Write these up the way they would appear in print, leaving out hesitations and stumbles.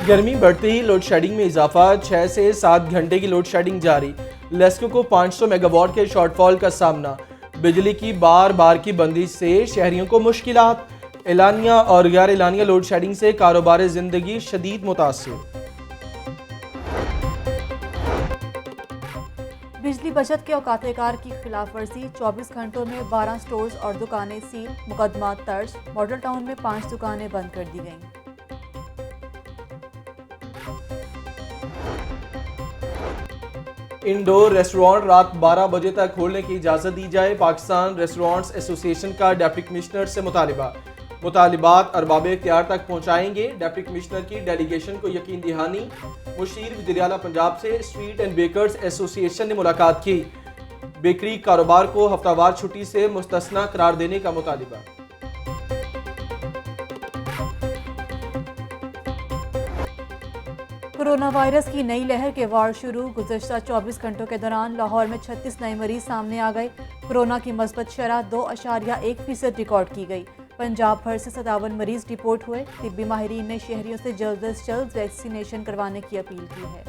गर्मी बढ़ते ही load shedding में इजाफा, 6 से 7 घंटे की लोड शेडिंग जारी। लेस्को को 500 मेगावाट के शॉर्टफॉल का सामना। बिजली की बार बार की बंदिश से शहरियों को मुश्किलात। एलानिया और गैर एलानिया लोड शेडिंग से कारोबार जिंदगी शदीद मुतासिर। बिजली बचत के औकात-ए-कार की खिलाफ वर्जी, 24 घंटों में 12 स्टोर्स और दुकानें सील, मुकदमा दर्ज। मॉडल टाउन में 5 दुकानें बंद कर दी गईं। इंडोर रेस्टोरेंट रात 12 बजे तक खोलने की इजाज़त दी जाए। पाकिस्तान रेस्टोरेंट्स एसोसिएशन का डिप्टी कमिश्नर से मुतालिबा। मुतालिबात अरबाब इख्तियार तक पहुँचाएंगे। डिप्टी कमिश्नर की डेलीगेशन को यकीन दहानी। मुशीर वज़ीर आला पंजाब से स्ट्रीट एंड बेकर्स एसोसिएशन ने मुलाकात की। बेकरी कारोबार को हफ्तावार छुट्टी से मुस्तस्ना करार देने का मुतालिबा। कोरोना वायरस की नई लहर के वार शुरू। गुज़श्ता 24 घंटों के दौरान लाहौर में 36 नए मरीज सामने आ गए। कोरोना की मस्बत शरह 2.1% रिकॉर्ड की गई। पंजाब भर से 57 मरीज रिपोर्ट हुए। तिब्बी माहिरीन ने शहरियों से जल्द अज जल्द वैक्सीनेशन करवाने की अपील की है।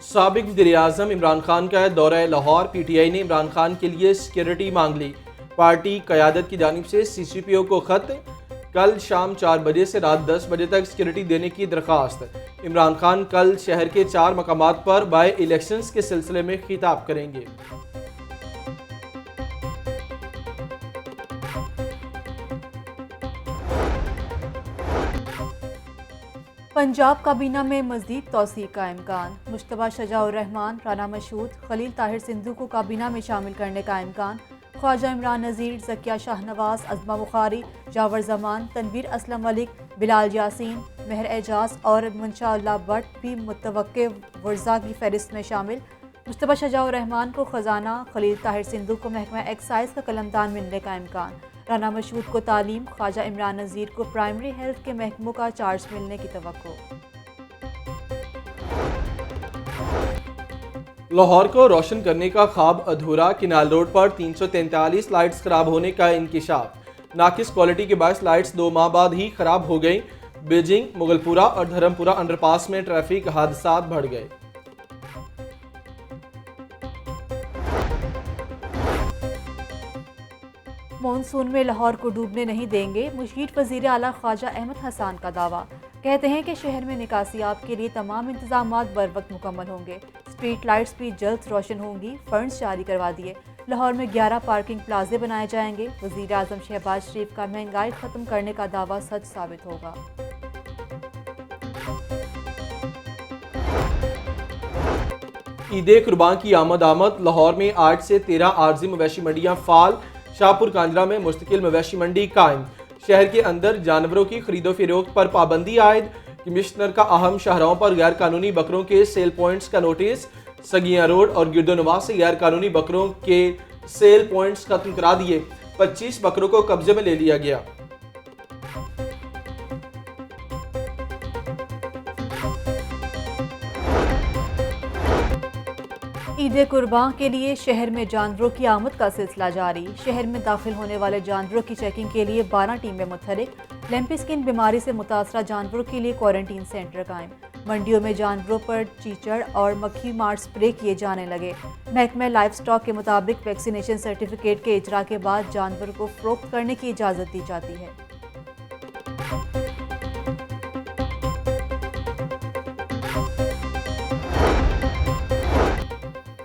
साबिक वज़ीर-ए-आज़म इमरान खान का दौरा लाहौर। PTI ने इमरान खान के लिए सिक्योरिटी मांग ली। पार्टी क़यादत की जानिब से CCPO को ख़त। कल शाम 4 बजे से रात 10 बजे तक सिक्योरिटी देने की दरख्वास्त। इमरान खान कल शहर के 4 मकामात पर बाय इलेक्शंस के सिलसिले में खिताब करेंगे। पंजाब काबीना में मज़ीद तौसीक़ का इम्कान। मुश्तबा शजाउर रहमान, राना मशहूद, खलील ताहिर सिंधु को काबीना में शामिल करने का इम्कान। ख्वाजा इमरान नज़ीर, ज़किया शाहनवाज, अज़मा बुखारी, जावर जमान, तनवीर असलम मलिक, बिलाल यासीन, मेहर एजाज और मुंशाउल्लाह भट्ट भी मुतवक्के वर्ज़ा की फहरिस्त में शामिल। मुश्तबा शजाउर रहमान को ख़जाना, खलील ताहिर सिंधु को महकमा एक्साइज का कलमदान मिलने का इम्कान। राना मशहूद को तालीम, ख्वाजा इमरान नज़ीर को प्राइमरी हेल्थ के महकमों का चार्ज मिलने की तवक्को। लाहौर को रोशन करने का ख्वाब अधूरा। किनाल रोड पर 343 लाइट्स खराब होने का इंकिशाफ। नाकिस क्वालिटी के बायस लाइट्स 2 माह बाद ही खराब हो गई। बीजिंग, मुगलपुरा और धर्मपुरा अंडरपास में ट्रैफिक हादसात बढ़ गए। मॉनसून में लाहौर को डूबने नहीं देंगे। मुशीर वज़ीर आला ख्वाजा अहमद हसन का दावा। कहते हैं कि शहर में निकासियाब के लिए तमाम इंतजामात बर वक्त मुकम्मल होंगे। स्ट्रीट लाइट्स भी जल्द रोशन होंगी। फंड्स जारी करवा दिए। लाहौर में 11 पार्किंग प्लाजे बनाए जाएंगे। वज़ीर आज़म शहबाज शरीफ का महंगाई ख़त्म करने का दावा सच साबित होगा। ईद कुर्बान की आमद। लाहौर में 8 से 13 आर्जी मवेशी मंडियां फाल। शाहपुर कांजरा में मुस्तकिल मवेशी मंडी कायम। शहर के अंदर जानवरों की खरीदो फरोख्त पर पाबंदी आयद। कमिश्नर का अहम शाहराहों पर गैर कानूनी बकरों के सेल पॉइंट्स का नोटिस। सगिया रोड और गिरदोनवा से गैर कानूनी बकरों के सेल पॉइंट्स खत्म करा दिए। 25 बकरों को कब्जे में ले लिया गया। ईद कुर्बान के लिए शहर में जानवरों की आमद का सिलसिला जारी। शहर में दाखिल होने वाले जानवरों की चेकिंग के लिए 12 टीमें मुतहरिक। लैम्पी स्किन बीमारी से मुतासरा जानवरों के लिए क्वारंटीन सेंटर कायम। मंडियों में जानवरों पर चीचड़ और मक्खी मार स्प्रे किए जाने लगे। महकमा लाइफ स्टॉक के मुताबिक वैक्सीनेशन सर्टिफिकेट के इजरा के बाद जानवर को फरोख्त करने की इजाज़त दी जाती है।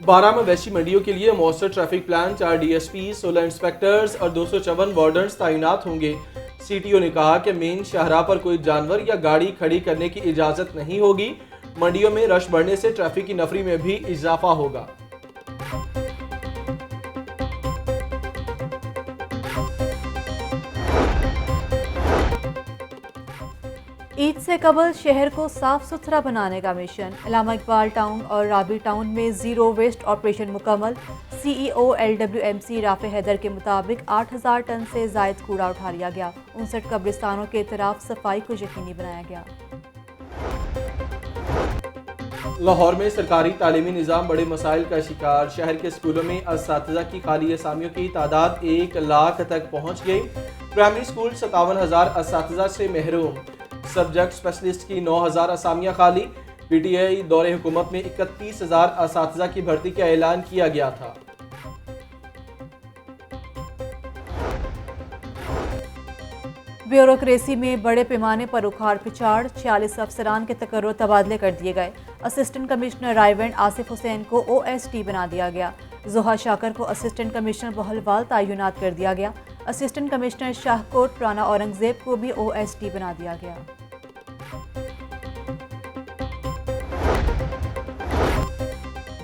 12 मवेशी मंडियों के लिए मौसर ट्रैफिक प्लान, 4 DSP, 16 इंस्पेक्टर्स और 254 वार्डन्स तैनात होंगे। CTO ने कहा कि मेन शाहराह पर कोई जानवर या गाड़ी खड़ी करने की इजाज़त नहीं होगी। मंडियों में रश बढ़ने से ट्रैफिक की नफरी में भी इजाफा होगा। ईद से कबल शहर को साफ सुथरा बनाने का मिशन। अल्लामा इकबाल टाउन और राबी टाउन में ज़ीरो वेस्ट ऑपरेशन मुकम्मल। CEO LWMC राफे हैदर के मुताबिक 8000 टन से ज़ायद कूड़ा उठा लिया गया। 59 कब्रिस्तानों के इतराफ सफाई को यकीनी बनाया गया। लाहौर में सरकारी तालीमी निज़ाम बड़े मसाइल का शिकार। शहर के स्कूलों में असातिज़ा की खाली असामियों की तादाद 1 लाख तक पहुँच गई। प्राइमरी स्कूल 57,000 असातिज़ा से महरूम। सब्जेक्ट स्पेशलिस्ट की 9,000 असामियाँ खाली। PTI दौरे हुकूमत में 31,000 असातिज़ा की भर्ती का ऐलान किया गया था। ब्यूरोक्रेसी में बड़े पैमाने पर उखाड़ पिछाड़, 46 अफसरान के तकर्रुर तबादले कर दिए गए। असिस्टेंट कमिश्नर रायवेंड आसिफ हुसैन को OST बना दिया गया। जोहा शाकर को असिस्टेंट कमिश्नर बहलवाल तैनात कर दिया गया। असिस्टेंट कमिश्नर शाहकोट राना औरंगजेब को भी OST बना दिया गया।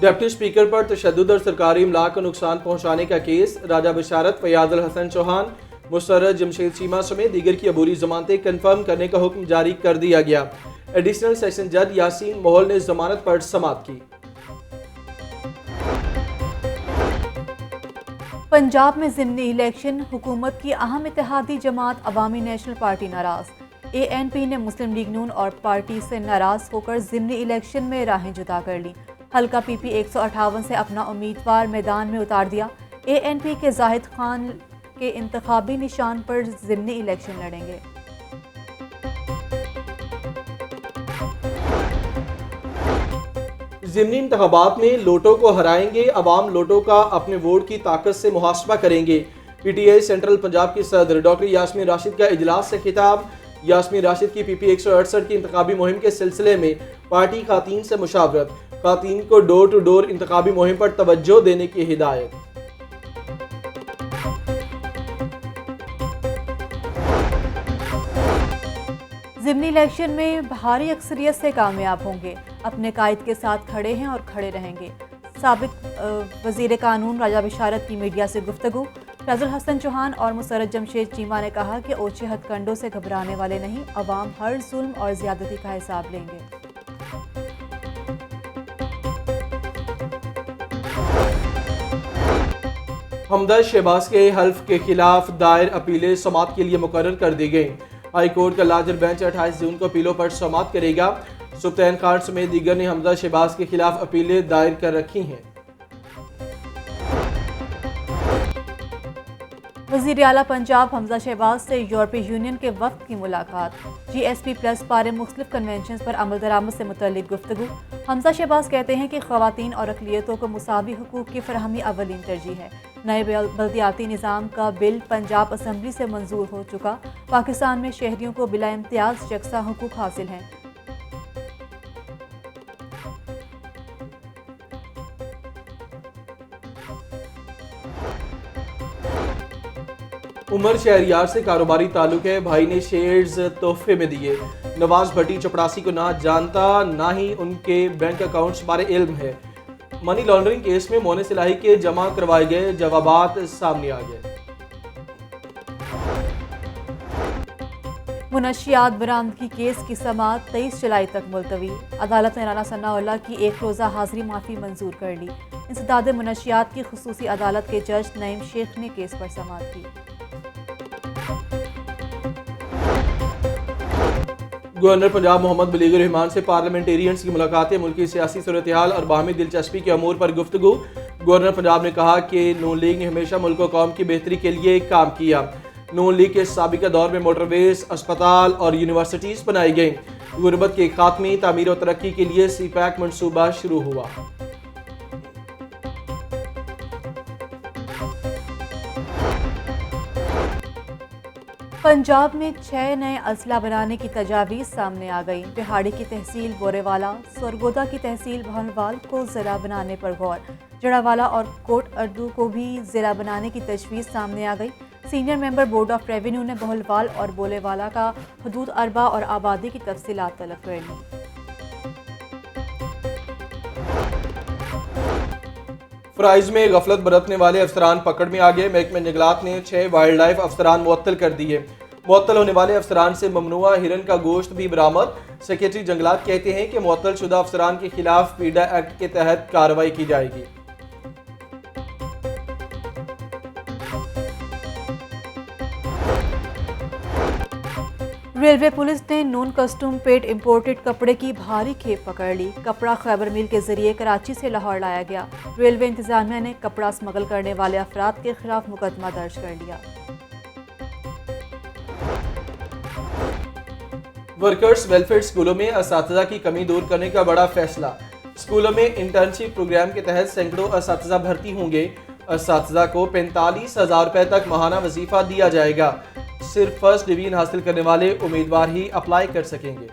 डिप्टी स्पीकर पर तशद्दुद और सरकारी इमला को नुकसान पहुंचाने का केस। राजा बशारत, फयाज अल हसन चौहान, मुसर्रत जमशेद चीमा समेत दीगर की अबूरी जमानतें कन्फर्म करने का हुक्म जारी कर दिया गया। एडिशनल सेशन जज यासीन मोहल ने जमानत पर समाअत की। पंजाब में ज़िमनी इलेक्शन, हुकूमत की अहम इत्तेहादी जमात अवामी नेशनल पार्टी नाराज। ANP ने मुस्लिम लीग नून और पार्टी से नाराज होकर ज़िमनी इलेक्शन में राहें जुदा कर ली। हल्का PP 158 से अपना उम्मीदवार मैदान में उतार दिया। ANP के जाहिद खान के इंतखाबी निशान पर ज़िमनी इलेक्शन लड़ेंगे। ज़िमनी इंतखाबात में लोटों को हराएंगे। अवाम लोटों का अपने वोट की ताकत से मुहासबा करेंगे। PTI सेंट्रल पंजाब की सदर डॉक्टर यास्मीन राशिद का इजलास से खिताब। यास्मीन राशिद की PP 168 की इंतखाबी मुहिम के सिलसिले में पार्टी खातीन से मुशावरत। खातीन को डोर टू डोर इंतखाबी मुहिम पर तवज्जो देने की हिदायत। ज़िमनी इलेक्शन में भारी अक्सरियत से कामयाब होंगे। अपने कायद के साथ खड़े हैं और खड़े रहेंगे। साबिक वज़ीर कानून राजा बशारत की मीडिया से गुफ्तगू। फैज़ल हसन चौहान और मुसर्रत जमशेद चीमा ने कहा कि ओछे हथकंडों से घबराने वाले नहीं, अवाम हर जुल्म और ज़्यादती का हिसाब लेंगे। हमदर्द शहबाज के हल्फ के खिलाफ दायर अपीलें समाअत के लिए मुकर्रर कर दी गई। हाई कोर्ट का लार्जर बेंच 28 जून को अपीलों पर समाअत करेगा। सुल्तान खान समेत दीगर ने हमदर्द शहबाज के खिलाफ अपीलें दायर कर रखी हैं। वज़ीर आला पंजाब हमजा शहबाज से यूरोपीय यूनियन के वफ़द की मुलाकात। GSP+ बारे मुख्तलिफ कन्वेंशन पर अमल दरामद से मुतल्लिक गुफ्तगू। हमजा शहबाज कहते हैं कि ख़वातीन और अक़लियतों को मुसावी हुकूक़ की फरहमी अव्वलीन तरजीह है। नए बल्दियाती निज़ाम का बिल पंजाब असम्बली से मंजूर हो चुका। पाकिस्तान में शहरियों को बिला इम्तियाज़ यकसा हुकूक़ हासिल हैं। उमर शहरियार से कारोबारी ताल्लुक है। भाई ने शेयर्स तोहफे में दिए। नवाज भट्टी चपड़ासी को ना जानता, ना ही उनके बैंक अकाउंट्स बारे इल्म है। मनी लॉन्ड्रिंग केस में मोने सिलाही के जमा करवाए गए जवाबात सामने आ गए। मुनशियात बरामदगी केस की समाअत 23 जुलाई तक मुलतवी। अदालत ने राना सनाउल्लाह की 1 रोज़ा हाजिरी माफ़ी मंजूर कर ली। इंसदाद मुनशियात की खुसूसी अदालत के जज नईम शेख ने केस पर समाअत की। गवर्नर पंजाब मोहम्मद बलीग रहमान से पार्लियामेंटेरियंस की मुलाकातें। मुल्की सियासी सूरत-ए-हाल और बाहमी दिलचस्पी के अमूर पर गुफ्तगू। गवर्नर पंजाब ने कहा कि नून लीग ने हमेशा मुल्क व कौम की बेहतरी के लिए काम किया। नून लीग के साबिका दौर में मोटरवेज, अस्पताल और यूनिवर्सिटीज़ बनाई गई। गुरबत के खात्मे, तामीर और तरक्की के लिए CPAC मनसूबा शुरू हुआ। पंजाब में 6 नए असला बनाने की तजावीज़ सामने आ गई। बिहाड़ी की तहसील बोरेवाला, सरगोदा की तहसील बहलवाल को ज़िला बनाने पर गौर। जड़ावाला और कोट अर्दू को भी ज़िला बनाने की तजवीज़ सामने आ गई। Senior member board of revenue ने बहलवाल और बोलेवाला का हदूद अरबा और आबादी की तफसीलात तलब कर ली। फ़राइज़ में गफलत बरतने वाले अफसरान पकड़ में आ गए। महकमे जंगलात ने 6 वाइल्ड लाइफ अफसरान मुअत्तल कर दिए। मुअत्तल होने वाले अफसरान से ममनुआ हिरन का गोश्त भी बरामद। सेक्रेटरी जंगलात कहते हैं कि मुअत्तल शुदा अफसरान के खिलाफ पीडा एक्ट के तहत कार्रवाई की जाएगी। रेलवे पुलिस ने नॉन कस्टम पेड इंपोर्टेड कपड़े की भारी खेप पकड़ ली। कपड़ा खैबर मिल के जरिए कराची से लाहौर लाया गया। रेलवे इंतजामिया ने कपड़ा स्मगल करने वाले अफराद के खिलाफ मुकदमा दर्ज कर लिया। वर्कर्स वेलफेयर स्कूलों में असातिज़ा की कमी दूर करने का बड़ा फैसला। स्कूलों में इंटर्नशिप प्रोग्राम के तहत सैकड़ों असातिज़ा भर्ती होंगे। असातिज़ा को 45,000 रुपए तक माहाना वजीफा दिया जाएगा। सिर्फ फर्स्ट डिवीजन हासिल करने वाले उम्मीदवार ही अप्लाई कर सकेंगे।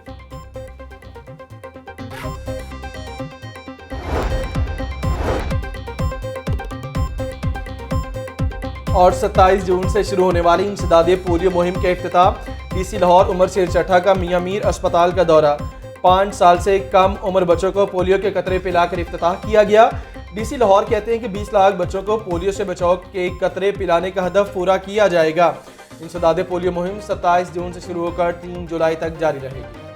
और 27 जून से शुरू होने वाली इंसदादे पोलियो मुहिम का इफ्तिताह। डीसी लाहौर उमर शेर चट्ठा का मियां मीर अस्पताल का दौरा। 5 साल से कम उम्र बच्चों को पोलियो के कतरे पिलाकर इफ्तिताह किया गया। डीसी लाहौर कहते हैं कि 20 लाख बच्चों को पोलियो से बचाव के कतरे पिलाने का हदफ पूरा किया जाएगा। इंसदादे पोलियो मुहिम 27 जून से शुरू होकर 3 जुलाई तक जारी रहेगी।